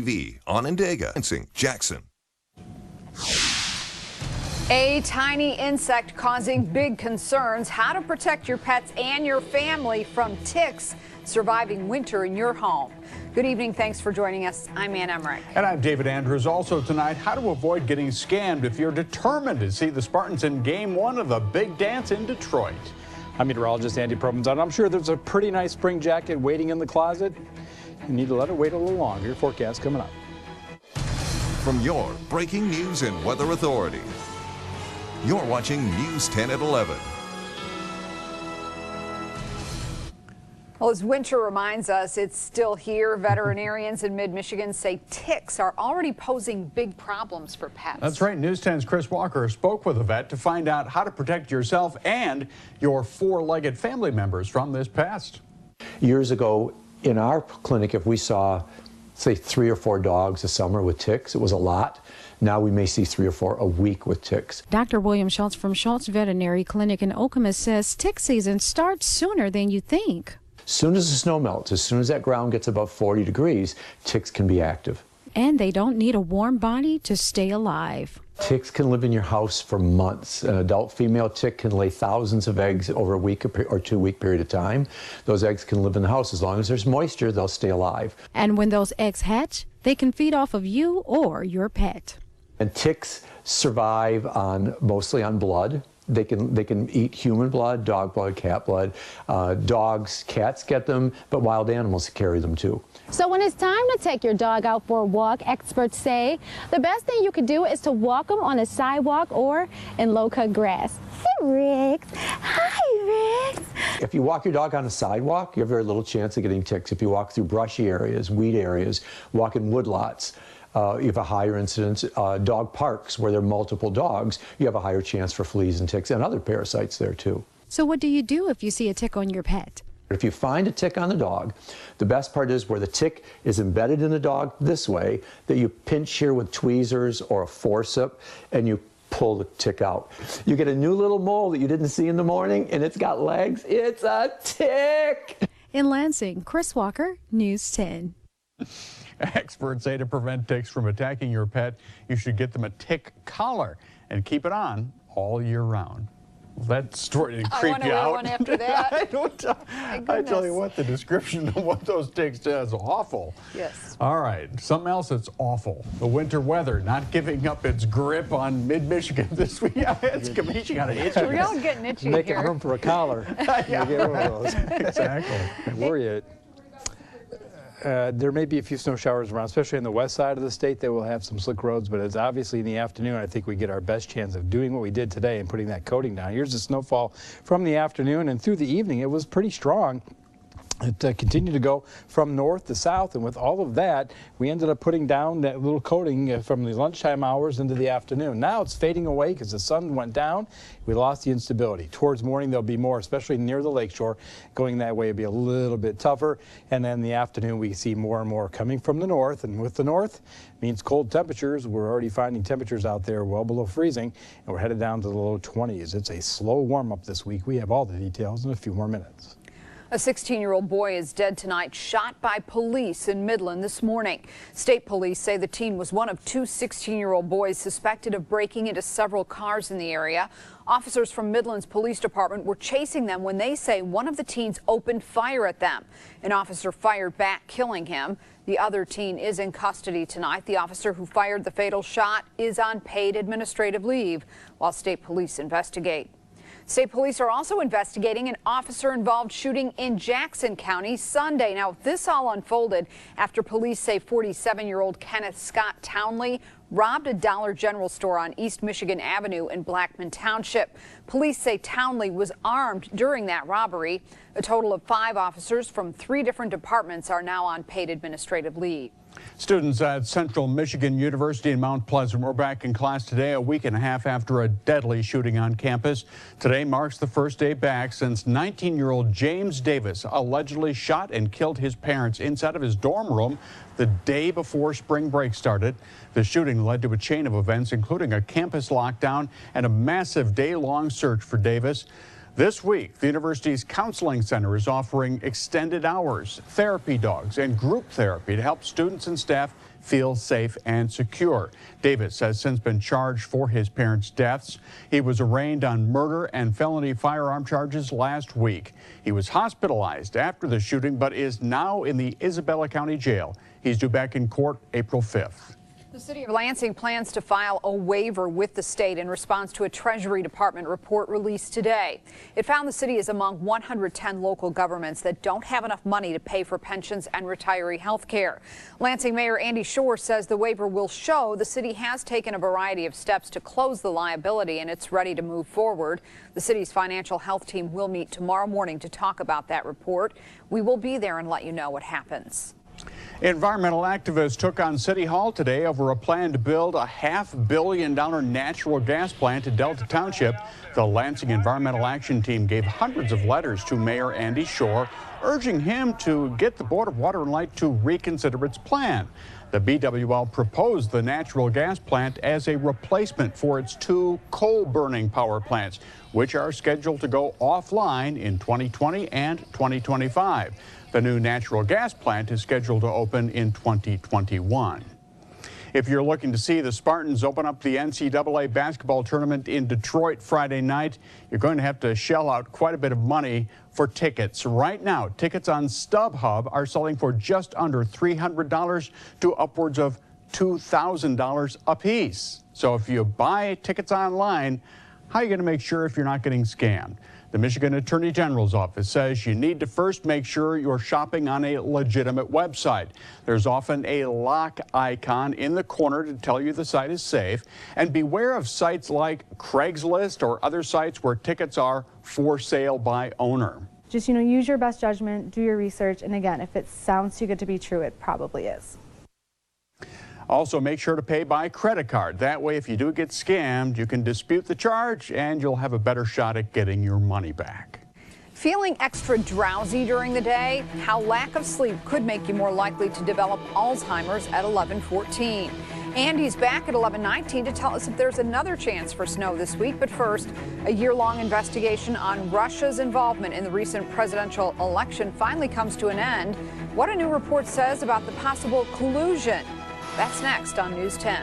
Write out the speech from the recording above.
TV, Onondaga, Jackson. A tiny insect causing big concerns. How to protect your pets and your family from ticks surviving winter in your home. Good evening. Thanks for joining us. I'm Ann Emmerich. And I'm David Andrews. Also tonight, how to avoid getting scammed if you're determined to see the Spartans in Game 1 of the Big Dance in Detroit. I'm meteorologist Andy Provenzano. I'm sure there's a pretty nice spring jacket waiting in the closet. You need to let it wait a little longer. Your forecast coming up. From your breaking news and weather authority, you're watching News 10 at 11. Well, as winter reminds us, it's still here. Veterinarians in mid-Michigan say ticks are already posing big problems for pets. That's right. News 10's Chris Walker spoke with a vet to find out how to protect yourself and your four-legged family members from this pest. Years ago, in our clinic, if we saw, say, 3 or 4 dogs a summer with ticks, it was a lot. Now we may see 3 or 4 a week with ticks. Dr. William Schultz from Schultz Veterinary Clinic in Okemos says tick season starts sooner than you think. As soon as the snow melts, as soon as that ground gets above 40 degrees, ticks can be active. And they don't need a warm body to stay alive. Ticks can live in your house for months. An adult female tick can lay thousands of eggs over a week or 2 week period of time. Those eggs can live in the house. As long as there's moisture, they'll stay alive. And when those eggs hatch, they can feed off of you or your pet. And ticks survive mostly on blood. They can eat human blood, dog blood, cat blood. Dogs, cats get them, but wild animals carry them too. So when it's time to take your dog out for a walk, experts say the best thing you could do is to walk them on a sidewalk or in low-cut grass. Hey, Rex. Hi, Rex. If you walk your dog on a sidewalk, you have very little chance of getting ticks. If you walk through brushy areas, weed areas, walk in woodlots, you have a higher incidence. Dog parks where there are multiple dogs, you have a higher chance for fleas and ticks and other parasites there too. So what do you do if you see a tick on your pet? If you find a tick on the dog, the best part is where the tick is embedded in the dog this way, that you pinch here with tweezers or a forceps and you pull the tick out. You get a new little mole that you didn't see in the morning and it's got legs. It's a tick! In Lansing, Chris Walker, News 10. Experts say to prevent ticks from attacking your pet, you should get them a tick collar and keep it on all year round. That story didn't creep you out. I want to wear one after that. I tell you what, the description of what those ticks do is awful. Yes. All right, something else that's awful. The winter weather not giving up its grip on mid-Michigan this week. It's got an itch. We're all getting itchy Making here. room for a collar. Yeah. You get one of those. Exactly. Worry it. There may be a few snow showers around, especially on the west side of the state. They will have some slick roads, but it's obviously in the afternoon. I think we get our best chance of doing what we did today and putting that coating down. Here's the snowfall from the afternoon, and through the evening, it was pretty strong. It continued to go from north to south, and with all of that, we ended up putting down that little coating from the lunchtime hours into the afternoon. Now it's fading away because the sun went down. We lost the instability. Towards morning, there'll be more, especially near the lakeshore. Going that way will be a little bit tougher, and then in the afternoon, we see more and more coming from the north, and with the north means cold temperatures. We're already finding temperatures out there well below freezing, and we're headed down to the low 20s. It's a slow warm-up this week. We have all the details in a few more minutes. A 16-year-old boy is dead tonight, shot by police in Midland this morning. State police say the teen was one of 2 16-year-old boys suspected of breaking into several cars in the area. Officers from Midland's police department were chasing them when they say one of the teens opened fire at them. An officer fired back, killing him. The other teen is in custody tonight. The officer who fired the fatal shot is on paid administrative leave while state police investigate. State police are also investigating an officer-involved shooting in Jackson County Sunday. Now, this all unfolded after police say 47-year-old Kenneth Scott Townley robbed a Dollar General store on East Michigan Avenue in Blackman Township. Police say Townley was armed during that robbery. A total of 5 officers from 3 different departments are now on paid administrative leave. Students at Central Michigan University in Mount Pleasant were back in class today, a week and a half after a deadly shooting on campus. Today marks the first day back since 19-year-old James Davis allegedly shot and killed his parents inside of his dorm room the day before spring break started. The shooting led to a chain of events, including a campus lockdown and a massive day-long search for Davis. This week, the university's counseling center is offering extended hours, therapy dogs, and group therapy to help students and staff feel safe and secure. Davis has since been charged for his parents' deaths. He was arraigned on murder and felony firearm charges last week. He was hospitalized after the shooting, but is now in the Isabella County Jail. He's due back in court April 5th. The city of Lansing plans to file a waiver with the state in response to a Treasury Department report released today. It found the city is among 110 local governments that don't have enough money to pay for pensions and retiree health care. Lansing Mayor Andy Shore says the waiver will show the city has taken a variety of steps to close the liability and it's ready to move forward. The city's financial health team will meet tomorrow morning to talk about that report. We will be there and let you know what happens. Environmental activists took on City Hall today over a plan to build a $500 million natural gas plant in Delta Township. The Lansing Environmental Action Team gave hundreds of letters to Mayor Andy Shore, urging him to get the Board of Water and Light to reconsider its plan. The BWL proposed the natural gas plant as a replacement for its 2 coal-burning power plants, which are scheduled to go offline in 2020 and 2025. The new natural gas plant is scheduled to open in 2021. If you're looking to see the Spartans open up the NCAA basketball tournament in Detroit Friday night, you're going to have to shell out quite a bit of money for tickets. Right now, tickets on StubHub are selling for just under $300 to upwards of $2,000 a piece. So if you buy tickets online, how are you going to make sure if you're not getting scammed? The Michigan Attorney General's office says you need to first make sure you're shopping on a legitimate website. There's often a lock icon in the corner to tell you the site is safe. And beware of sites like Craigslist or other sites where tickets are for sale by owner. Just, use your best judgment, do your research, and again, if it sounds too good to be true, it probably is. Also, make sure to pay by credit card. That way, if you do get scammed, you can dispute the charge and you'll have a better shot at getting your money back. Feeling extra drowsy during the day? How lack of sleep could make you more likely to develop Alzheimer's at 11:14. Andy's back at 11:19 to tell us if there's another chance for snow this week. But first, a year-long investigation on Russia's involvement in the recent presidential election finally comes to an end. What a new report says about the possible collusion. That's next on News 10.